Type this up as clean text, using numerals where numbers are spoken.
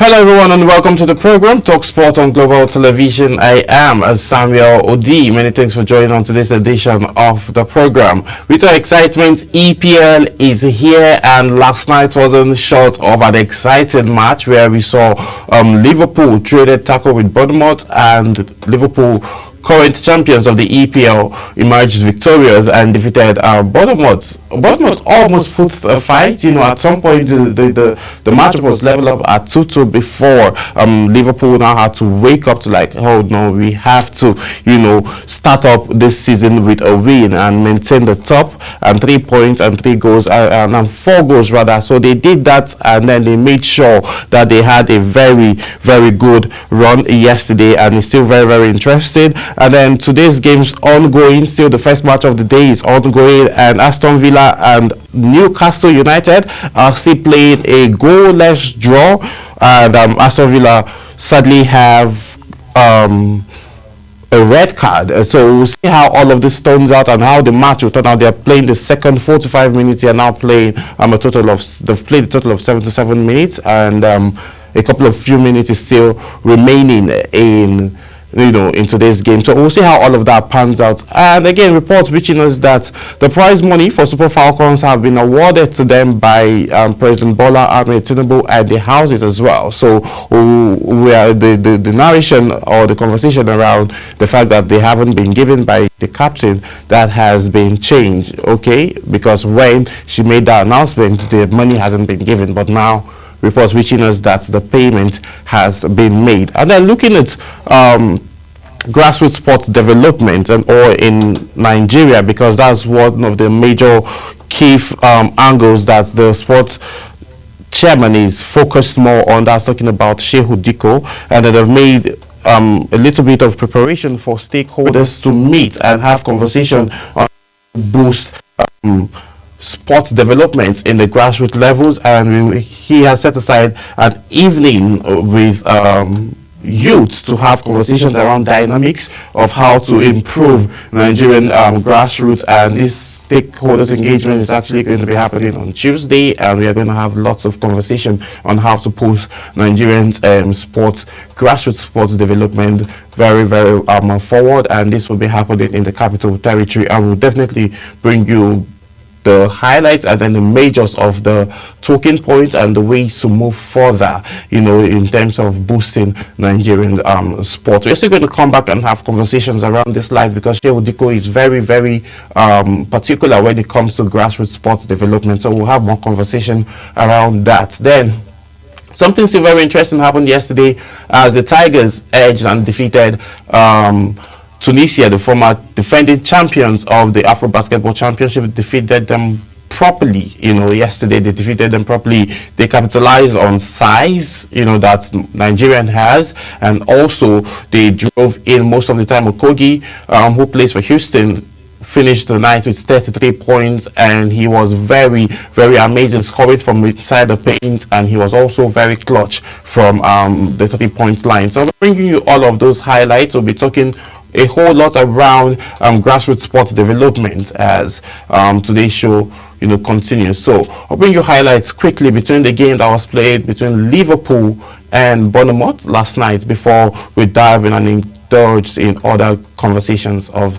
Hello everyone and welcome to the program Talk Sport on Global Television. I am Samuel Odi. Many thanks for joining on today's edition of the program. With our excitement, EPL is here, and last night wasn't short of an exciting match where we saw Liverpool traded tackle with Bournemouth, and Liverpool, current champions of the EPL, emerged victorious and defeated Bournemouth. Bournemouth almost put a fight. At some point the matchup was leveled up at 2-2 before Liverpool now had to wake up to oh no, we have to start up this season with a win and maintain the top, and 3 points and 3 goals and 4 goals rather. So they did that, and then they made sure that they had a very, very good run yesterday, and it's still very, very interesting. And then today's game's ongoing. Still, the first match of the day is ongoing, and Aston Villa and Newcastle United are still playing a goalless draw, and Aston Villa sadly have a red card. So we'll see how all of this turns out and how the match will turn out. They're playing the second 45 minutes. They're now playing they've played a total of 77 minutes, and a couple of few minutes is still remaining in in today's game. So we'll see how all of that pans out. And again, reports reaching us that the prize money for Super Falcons have been awarded to them by President Bola Ahmed Tinubu and the houses as well. So we are the narration or the conversation around the fact that they haven't been given by the captain, that has been changed, okay? Because when she made that announcement, the money hasn't been given, but now reports reaching us that the payment has been made. And then looking at grassroots sports development or in Nigeria, because that's one of the major key angles that the sport chairman is focused more on. That's talking about Shehu Diko, and that they've made a little bit of preparation for stakeholders to meet and have conversation on boost sports development in the grassroots levels. And he has set aside an evening with youths to have conversations around dynamics of how to improve Nigerian grassroots. And this stakeholders engagement is actually going to be happening on Tuesday, and we are going to have lots of conversation on how to push Nigerian grassroots sports development very forward. And this will be happening in the Capital Territory, and we'll definitely bring you the highlights and then the majors of the talking points and the ways to move further, in terms of boosting Nigerian sport. We're also going to come back and have conversations around this live, because Shehu Diko is very particular when it comes to grassroots sports development. So we'll have more conversation around that. Then something still very interesting happened yesterday as the Tigers edged and defeated Tunisia, the former defending champions of the Afro Basketball Championship. Defeated them properly. Yesterday they defeated them properly. They capitalized on size, that Nigerian has, and also they drove in most of the time. Okogie, who plays for Houston, finished the night with 33 points, and he was very amazing, scoring from inside the paint, and he was also very clutch from the 3-point line. So I'm bringing you all of those highlights. We'll be talking a whole lot around grassroots sports development as today's show continues. So I'll bring you highlights quickly between the game that was played between Liverpool and Bournemouth last night before we dive in and indulge in other conversations of